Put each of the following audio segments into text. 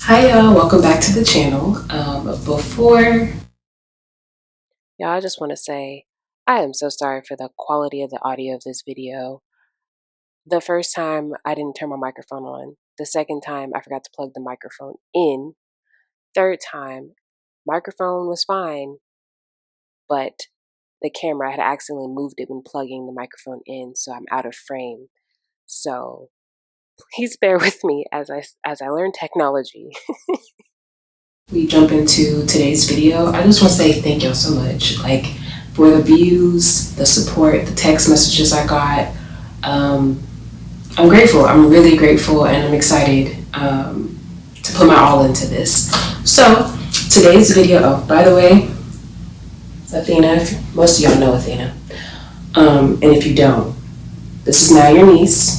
Hi y'all, welcome back to the channel. Y'all, I just want to say I am so sorry for the quality of the audio of this video. The first time I didn't turn my microphone on. The second time I forgot to plug the microphone in. Third time, microphone was fine, but the camera, I had accidentally moved it when plugging the microphone in, so I'm out of frame. So please bear with me as I learn technology. we jump into today's video, I just want to say thank y'all so much. For the views, the support, the text messages I got. I'm grateful. I'm really grateful, and I'm excited to put my all into this. So today's video. Oh, by the way, Athena. Most of y'all know Athena, and if you don't, this is now your niece.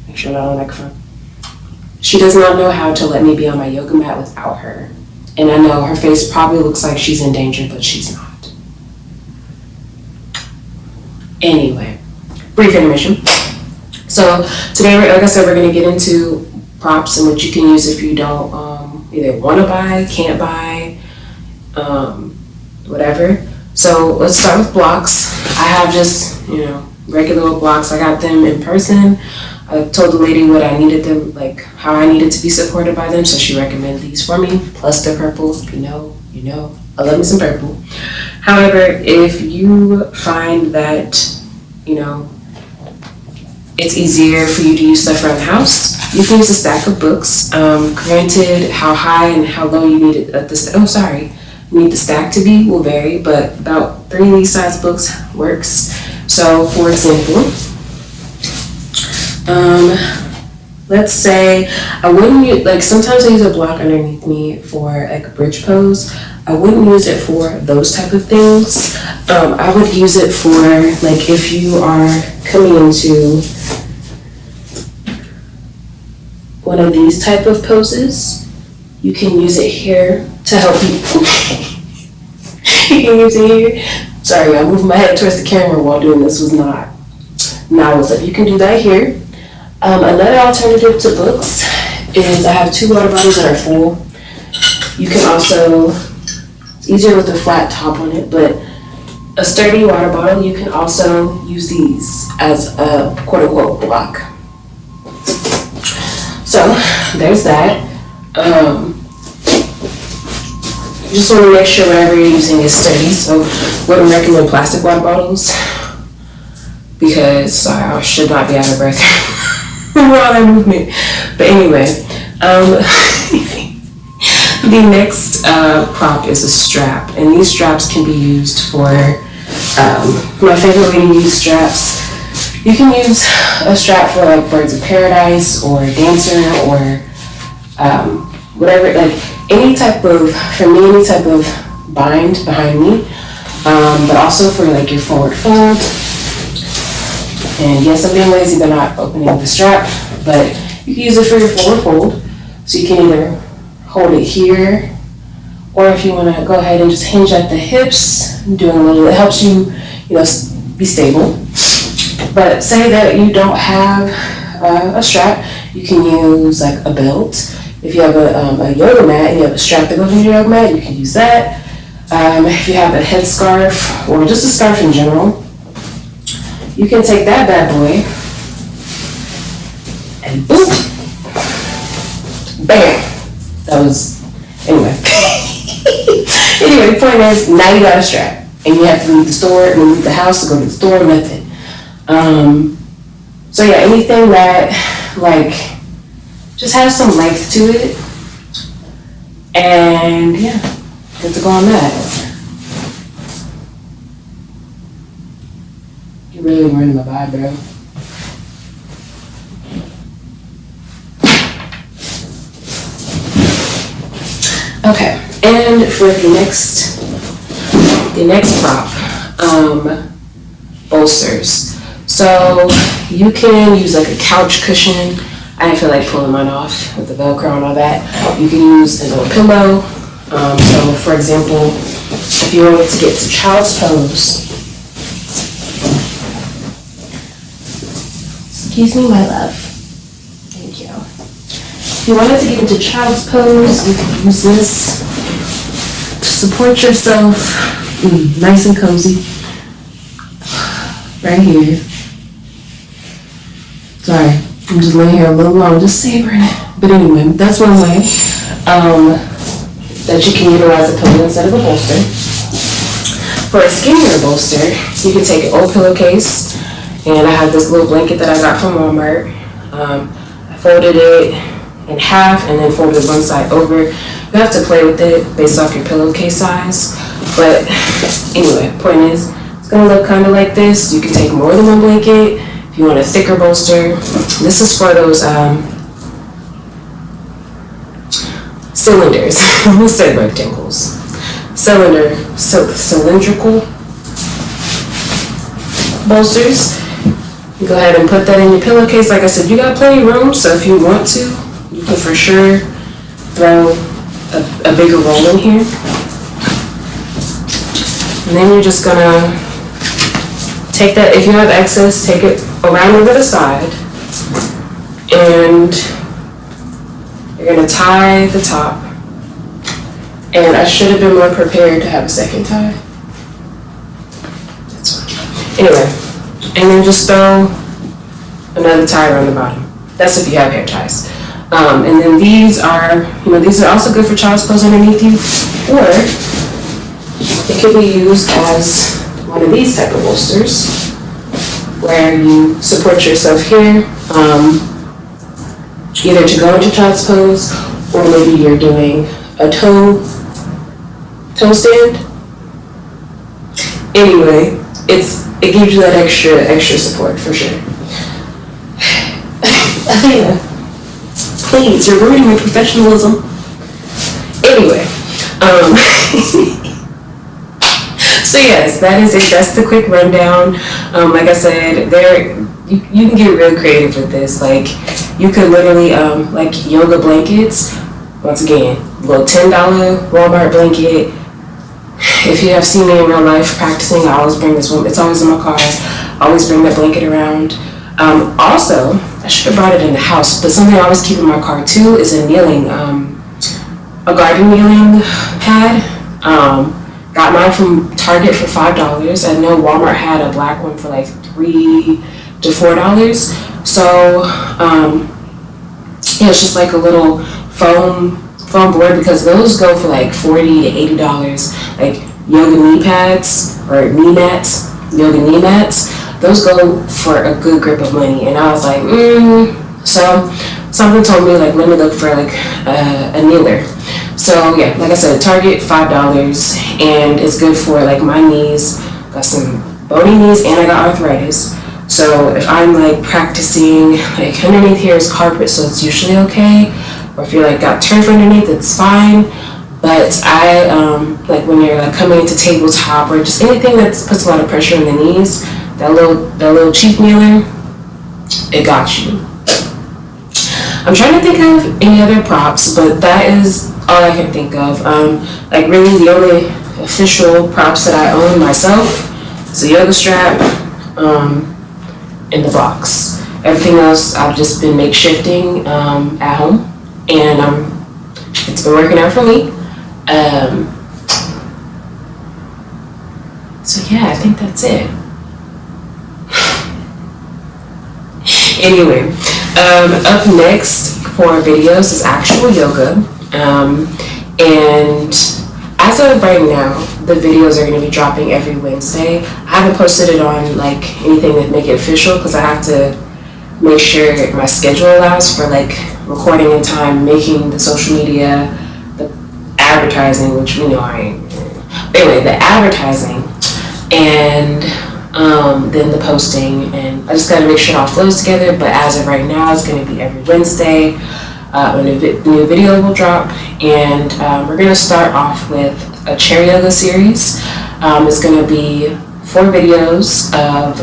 Make sure I'm not on the microphone. She does not know how to let me be on my yoga mat without her. And I know her face probably looks like she's in danger, but she's not. Anyway, brief intermission. So today, like I said, we're going to get into props and what you can use if you don't either want to buy, can't buy, whatever. So let's start with blocks. I have just, regular blocks. I got them in person. I told the lady what I needed them, how I needed to be supported by them, so she recommended these for me, plus they're purple. You know, I love me some purple. However, if you find that, it's easier for you to use stuff around the house, you can use a stack of books. Granted, how high and how low you need it need the stack to be will vary, but about 3 of these size books works. So, for example, let's say I wouldn't use, sometimes I use a block underneath me for a bridge pose. I wouldn't use it for those type of things. I would use it for if you are coming into one of these type of poses, you can use it here to help you. You can use it here. Sorry, I moved my head towards the camera while doing this was not what's up. You can do that here. Another alternative to books is I have 2 water bottles that are full. You can also, it's easier with a flat top on it, but a sturdy water bottle, you can also use these as a quote unquote block. So there's that. You just want to make sure whatever you're using is sturdy. So wouldn't recommend plastic water bottles because I should not be out of breath from all that movement. But anyway, the next prop is a strap, and these straps can be used for my favorite way to use straps. You can use a strap for birds of paradise or dancer or whatever, any type of bind behind me, but also for your forward fold. And yes, I'm being lazy by not opening the strap, but you can use it for your forward fold. So you can either hold it here, or if you want to go ahead and just hinge at the hips, it helps you, be stable. But say that you don't have a strap, you can use a belt. If you have a yoga mat and you have a strap that goes with your yoga mat, you can use that. If you have a headscarf or just a scarf in general, you can take that bad boy and boom, bam. That was, anyway. Anyway, the point is, now you got a strap and you have to leave the store and leave the house to go to the store, nothing. So yeah, anything that just has some length to it, and yeah, good to go on that. You're really ruining my vibe, bro. Okay, and for the next prop, bolsters. So you can use a couch cushion. I didn't feel like pulling mine off with the Velcro and all that. You can use a little pillow. So for example, if you wanted to get to child's pose, excuse me, my love. Thank you. If you wanted to get into child's pose, you can use this to support yourself. Nice and cozy. Right here. Sorry, I'm just laying here a little long, just savoring it. But anyway, that's one way that you can utilize a pillow instead of a bolster. For a skinnier bolster, you can take an old pillowcase, and I have this little blanket that I got from Walmart. I folded it in half and then folded one side over. You have to play with it based off your pillowcase size. But anyway, point is, it's gonna look kind of like this. You can take more than one blanket. If you want a thicker bolster, this is for those cylinders. Who said rectangles? Cylindrical bolsters. You go ahead and put that in your pillowcase. Like I said, you got plenty of room, so if you want to, you can for sure throw a bigger roll in here. And then you're just gonna take that, if you have excess, take it around over the side, and you're gonna tie the top. And I should have been more prepared to have a second tie. That's fine. Anyway, and then just throw another tie around the bottom. That's if you have hair ties. And then these are also good for child's pose underneath you, or it could be used as one of these type of bolsters, where you support yourself here, either to go into child's pose, or maybe you're doing a toe stand. Anyway, it gives you that extra support for sure. Please, you're ruining my professionalism. Anyway, so yes, that is it. That's the quick rundown. Like I said, you can get real creative with this. Like, you could literally, like yoga blankets. Once again, little $10 Walmart blanket. If you have seen me in real life practicing, I always bring this one. It's always in my car. I always bring that blanket around. Also, I should have brought it in the house, but something I always keep in my car too is a garden kneeling pad. Got mine from Target for $5. I know Walmart had a black one for like $3 to $4. So yeah, it's just like a little foam board, because those go for like $40 to $80. Like yoga knee pads or knee mats, yoga knee mats, those go for a good grip of money. And I was like, so something told me, like, let me look for like a kneeler. So yeah, like I said, Target, $5, and it's good for like my knees. Got some bony knees and I got arthritis. So if I'm like practicing, like underneath here is carpet, so it's usually okay. Or if you're like got turf underneath, it's fine. But I like when you're like coming into tabletop or just anything that puts a lot of pressure on the knees, that little cheap kneeler, it got you. I'm trying to think of any other props, but that is all I can think of. Like really the only official props that I own myself is a yoga strap in the box. Everything else I've just been makeshifting at home, and it's been working out for me. So yeah, I think that's it. Anyway, up next for videos is actual yoga, and as of right now, the videos are going to be dropping every Wednesday. I haven't posted it on like anything that make it official, because I have to make sure my schedule allows for like recording in time, making the social media, the advertising, which we know I ain't. But anyway, the advertising, and then the posting, and I just got to make sure it all flows together. But as of right now, it's going to be every Wednesday. A new video will drop, and we're going to start off with a chair yoga series. It's going to be 4 videos of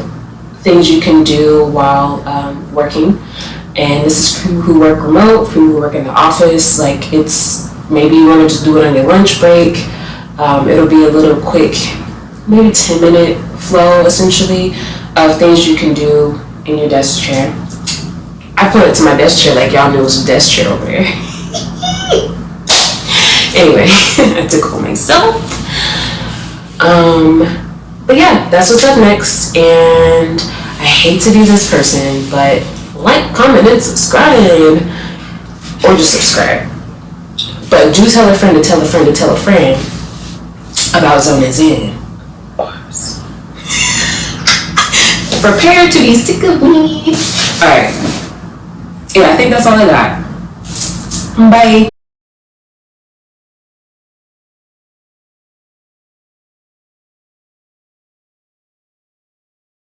things you can do while working, and this is for people who work remote, for people who work in the office. Like, it's maybe you want to just do it on your lunch break. It'll be a little quick, maybe 10-minute flow essentially of things you can do in your desk chair. I pointed to my desk chair like y'all knew it was a desk chair over there. Anyway, I tickle myself. But yeah, that's what's up next. And I hate to be this person, but like, comment, and subscribe. Or just subscribe. But do tell a friend to tell a friend to tell a friend about Zone and Zen. Prepare to be sick of me. Alright. Yeah, I think that's all I got. Bye.